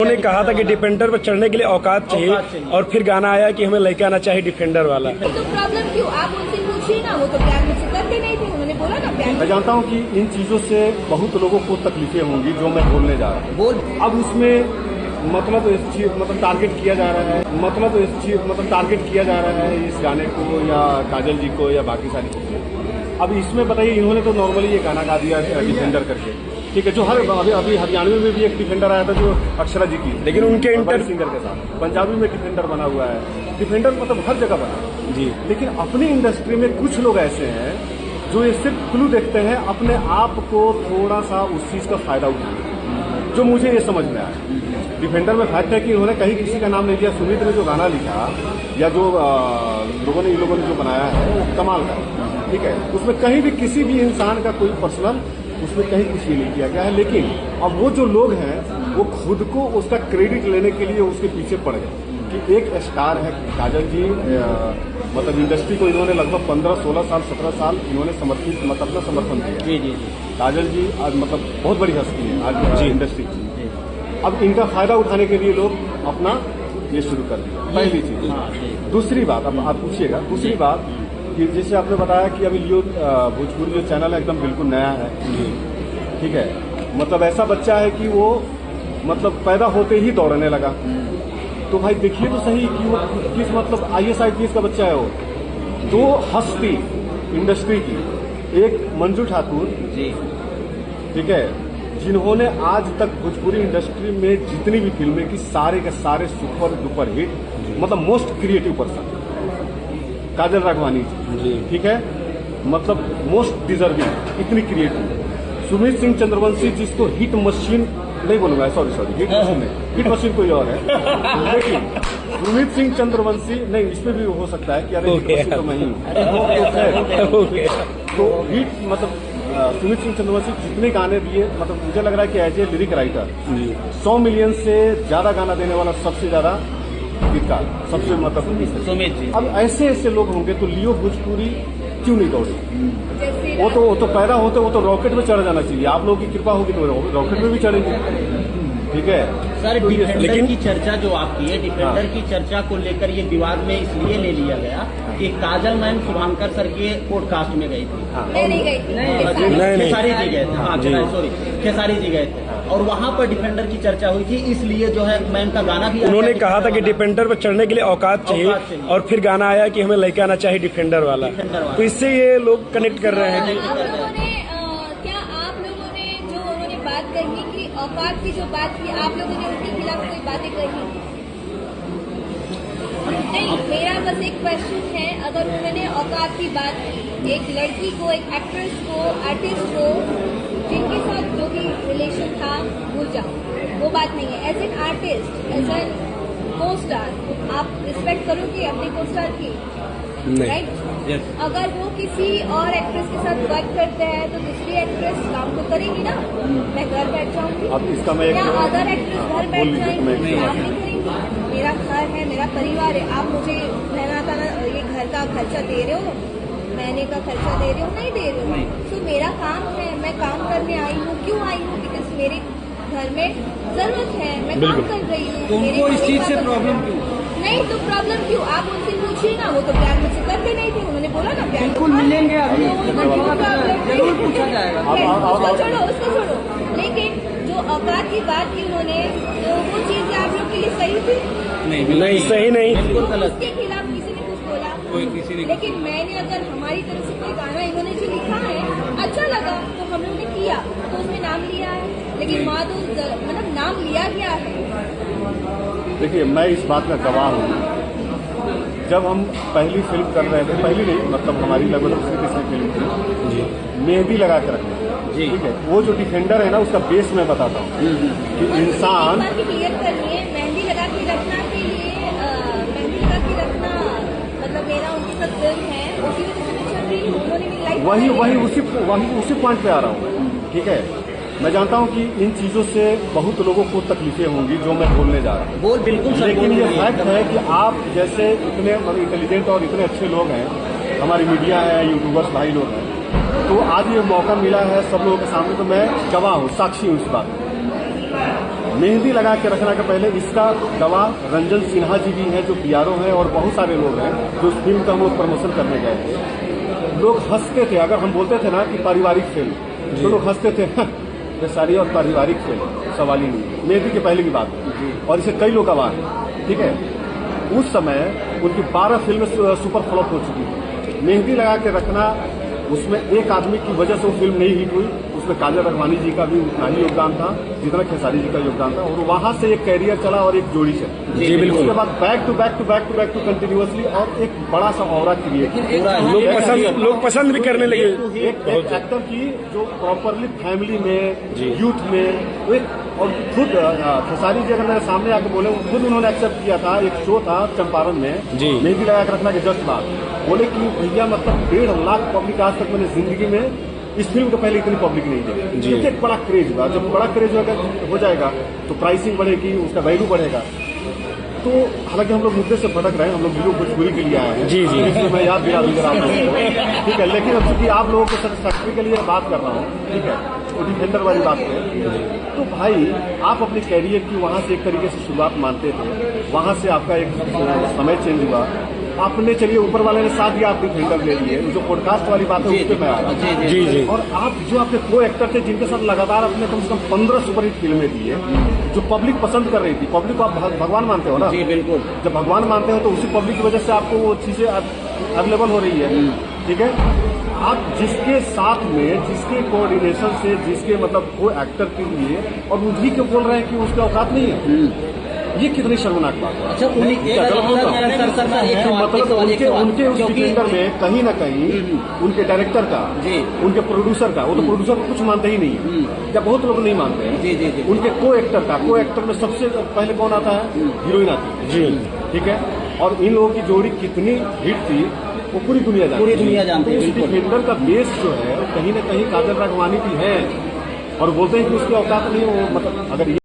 उन्होंने कहा था कि डिफेंडर पर चढ़ने के लिए औकात चाहिए और फिर गाना आया कि हमें लेके आना चाहिए डिफेंडर वाला। तो प्रॉब्लम क्यों? आप उनसे पूछिए ना, वो तो प्यार मुझसे करते नहीं थे, उन्होंने बोला ना प्यार। मैं जानता हूँ कि इन चीजों से बहुत लोगों को तकलीफें होंगी जो मैं बोलने जा रहा हूँ। अब उसमें मतलब टारगेट किया जा रहा है, टारगेट किया जा रहा है इस गाने को या काजल जी को या बाकी सारी चीजें। अब इसमें बताइए, इन्होंने तो नॉर्मली ये गाना गा दिया डिफेंडर करके, ठीक है, जो अभी हरियाणवी में भी एक डिफेंडर आया था जो अक्षरा जी की, लेकिन उनके इंटर सिंगर के साथ पंजाबी में डिफेंडर बना हुआ है। डिफेंडर मतलब हर जगह बना जी, लेकिन अपनी इंडस्ट्री में कुछ लोग ऐसे हैं जो ये सिर्फ क्लू देखते हैं अपने आप को थोड़ा सा उस चीज का फायदा उठाने, जो मुझे ये समझ में आया। डिफेंडर में फैक्ट है कि उन्होंने कहीं किसी का नाम नहीं दिया। सुमित ने जो गाना लिखा या जो इन लोगों ने जो बनाया है वो कमाल का है, ठीक है, उसमें कहीं भी किसी भी इंसान का कोई पर्सनल उसमें कहीं कुछ भी नहीं किया गया है। लेकिन अब वो जो लोग हैं वो खुद को उसका क्रेडिट लेने के लिए उसके पीछे पड़ गए कि एक स्टार है काजल जी, मतलब इंडस्ट्री को इन्होंने लगभग 15, 16 साल, 17 साल इन्होंने अपना समर्थन दिया। जी। काजल जी आज मतलब बहुत बड़ी हस्ती है आज इंडस्ट्री की। अब इनका फायदा उठाने के लिए लोग अपना ये शुरू कर दिया, पहली चीज। दूसरी बात, अब आप पूछिएगा, दूसरी बात कि जैसे आपने बताया कि अभी लियो भोजपुरी जो चैनल है एकदम बिल्कुल नया है, ठीक है, मतलब ऐसा बच्चा है कि वो मतलब पैदा होते ही दौड़ने लगा। तो भाई देखिए तो सही कि वो किस मतलब IAS IPS का बच्चा है वो। दो हस्ती इंडस्ट्री की, एक मंजू ठाकुर जी, ठीक है, जिन्होंने आज तक भोजपुरी इंडस्ट्री में जितनी भी फिल्में की सारे के सारे सुपर डुपर हिट, मतलब मोस्ट क्रिएटिव पर्सन काजल राघवानी जी, ठीक है, मतलब मोस्ट डिजर्विंग, इतनी क्रिएटिव। सुमित सिंह चंद्रवंशी जिसको हिट मशीन नहीं बोलूंगा, सॉरी हिट मशीन नहीं, हिट मशीन कोई और है, लेकिन सुमित सिंह चंद्रवंशी नहीं, इसमें भी हो सकता है कि अरे हिट मशीन तो मैं ही हूँ, तो हिट मतलब सुमित सिंह चंद्रवंशी जितने गाने दिए, मतलब मुझे लग रहा है कि as a lyric writer 100 million से ज्यादा गाना देने वाला सबसे ज्यादा गीतकार, सबसे मतलब सुमित जी। अब ऐसे ऐसे लोग होंगे तो लियो भोजपुरी क्यों नहीं दौड़े? वो तो पैदा होते वो तो रॉकेट में चढ़ जाना चाहिए। आप लोगों की कृपा होगी तो रॉकेट में भी चढ़ेंगे, ठीक है सर। डिफेंडर की चर्चा जो आपकी है, डिफेंडर की चर्चा को लेकर ये विवाद में इसलिए ले लिया गया कि काजल मैम शुभांकर सर के पॉडकास्ट में गई थी। नहीं गई थी, खेसारी जी गए थे, सॉरी खेसारी जी गए थे, और वहाँ पर डिफेंडर की चर्चा हुई थी, इसलिए जो है मैम का गाना भी उन्होंने कहा था कि डिफेंडर पर चढ़ने के लिए औकात चाहिए और फिर गाना आया कि हमें लेके आना चाहिए डिफेंडर वाला। तो इससे ये लोग कनेक्ट कर रहे हैं कि क्या आप लोगों ने जो उन्होंने बात कही कि औकात की जो बात की, आप लोगों ने उनके खिलाफ कोई बातें कही? नहीं, मेरा बस एक क्वेश्चन है, अगर उन्होंने औकात की बात की, एक लड़की को, एक एक्ट्रेस को, आर्टिस्ट को, जिनके साथ जो भी रिलेशन था भूल जाओ, वो बात नहीं है। As an artist, as an co-star, आप रिस्पेक्ट करोगे अपने को स्टार की, राइट? अगर वो किसी और एक्ट्रेस के साथ वर्क करते हैं तो दूसरी एक्ट्रेस काम तो करेगी ना, मैं घर बैठ जाऊंगी, या अदर एक्ट्रेस घर बैठ जाएंगी, काम नहीं करेंगी। मेरा घर है, मेरा परिवार है, आप मुझे रहना ये घर का खर्चा दे रहे हो, महीने का खर्चा दे रहे हो, नहीं दे रहे हो, तो मेरा काम है, मैं काम करने आई हूँ। क्यों आई हूँ? बिकॉज मेरे घर में जरूरत है, मैं काम कर रही हूँ। उनको इस चीज से प्रॉब्लम क्यों? नहीं तो प्रॉब्लम क्यों? आप उनसे पूछिए ना, वो तो प्यार मुझसे करते नहीं थे, उन्होंने बोला ना प्यार। बिल्कुल मिलेंगे, अभी जरूर पूछा जाएगा। उसको छोड़ो, लेकिन जो औकात की बात की उन्होंने, तो वो चीज आप लोग के लिए सही थी? नहीं सही नहीं, उसके खिलाफ किसी ने कुछ बोला? किसी ने। लेकिन मैंने अगर हमारी तरफ से कोई गाना इन्होंने जो लिखा है अच्छा लगा तो हम लोगों ने किया, तो उसमें नाम लिया है, लेकिन वहाँ तो मतलब नाम लिया गया है। देखिए, मैं इस बात का गवाह हूँ। जब हम पहली फिल्म कर रहे थे, पहली नहीं मतलब हमारी लगभग दूसरी फिल्म थी, मेहंदी लगा के रखना, ठीक है, वो जो डिफेंडर है ना उसका बेस मैं बताता हूँ कि इंसान क्लियर करनी है। मेहंदी लगा के रखना के लिए, मेहंदी लगा के रखना मतलब मेरा उनके साथ फिल्म है, उसी वजह से मैं चल रही हूँ, उन्होंने मेरी लाइफ उसी पॉइंट पे आ रहा हूँ, ठीक है। मैं जानता हूँ कि इन चीजों से बहुत लोगों को तकलीफें होंगी जो मैं बोलने जा रहा हूँ, बिल्कुल, लेकिन ये फैक्ट है कि आप जैसे इतने इंटेलिजेंट और इतने अच्छे लोग हैं, हमारी मीडिया है, यूट्यूबर्स भाई लोग हैं, तो आज ये मौका मिला है सब लोगों के सामने, तो मैं गवाह हूँ, साक्षी हूँ इस बात। मेहंदी लगा के रखना के पहले इसका गवाह रंजन सिन्हा जी भी हैं जो पीआरओ हैं और बहुत सारे लोग हैं जो इस फिल्म का हम लोग प्रमोशन करने गए थे। लोग हंसते थे, अगर हम बोलते थे ना कि पारिवारिक फिल्म तो लोग हंसते थे ये सारी और पारिवारिक फिल्म सवाल ही नहीं, मेहंदी के पहले की बात है और इसे कई लोग गवाह हैं, ठीक है। उस समय उनकी 12 फिल्में सुपर फ्लॉप हो चुकी थी। मेहंदी लगा के रखना, उसमें एक आदमी की वजह से वो फिल्म नहीं हिट हुई, उसमें काजल रघवानी जी का भी उतना ही योगदान था जितना खेसारी जी का योगदान था, और वहां से एक कैरियर चला और एक जोड़ी चली। जी बिल्कुल। उसके बाद बैक टू कंटिन्यूअसली और एक बड़ा सा ऑरा क्रिएट किया। लोग पसंद भी करने लगे। एक एक्टर की जो प्रॉपरली फैमिली में, यूथ में, एक और खुद खेसारी जी अगर मेरे सामने आके बोले, खुद उन्होंने एक्सेप्ट किया था। एक शो था चंपारण में, मेहंदी लगा के रखना के जस्ट बाद बोले कि भैया मतलब 1.5 लाख पब्लिक आज तक मैंने जिंदगी में इस फिल्म के पहले इतनी पब्लिक नहीं देखी, क्योंकि एक बड़ा क्रेज हुआ। जब बड़ा क्रेज हो जाएगा तो प्राइसिंग बढ़ेगी, उसका वैल्यू बढ़ेगा। तो हालांकि हम लोग मुद्दे से भटक रहे हैं, हम लोग वीडियो भोजपुरी के लिए आए हैं, जी इसलिए मैं याद दिला दूंगा आप लोगों को, ठीक है। लेकिन अब चूंकि आप लोगों को सेटिस्फैक्ट्री के लिए बात कर रहा हूँ, ठीक है, तो डिफेंडर वाली बात है। तो भाई आप अपने कैरियर की वहां से एक तरीके से शुरुआत मानते थे, वहां से आपका एक समय चेंज हुआ, आपने चलिए ऊपर वाले ने साथ दिया, आप डिफेंडर ले लिए, जो पॉडकास्ट वाली बात है उस पर मैं आ रहा हूँ। जी। और आप जो आपके को एक्टर थे जिनके साथ लगातार अपने कम से कम 15 सुपरहिट फिल्में दी है, जो पब्लिक पसंद कर रही थी। पब्लिक को आप भगवान मानते हो ना? जी बिल्कुल। जब भगवान मानते हो तो उसी पब्लिक की वजह से आपको वो चीजें अवेलेबल हो रही है, ठीक है। आप जिसके साथ में, जिसके कोऑर्डिनेशन से, जिसके मतलब को एक्टर के लिए, और उन्हीं को बोल रहे हैं कि उसके औकात नहीं है, ये कितनी शर्मनाक बात है। अच्छा, मतलब उनके उस डिफेंडर में कहीं ना कहीं उनके डायरेक्टर का, उनके प्रोड्यूसर का, वो तो प्रोड्यूसर को कुछ मानते ही नहीं है, या बहुत लोग नहीं मानते हैं, उनके को एक्टर में सबसे पहले कौन आता है? हीरोइन आती है, ठीक है। और इन लोगों की जोड़ी कितनी हिट थी वो पूरी दुनिया जानती है। इस डिफेंडर का बेस जो है कहीं ना कहीं काजल राघवानी भी है, और बोलते हैं कि उसकी औकात नहीं, वो मतलब अगर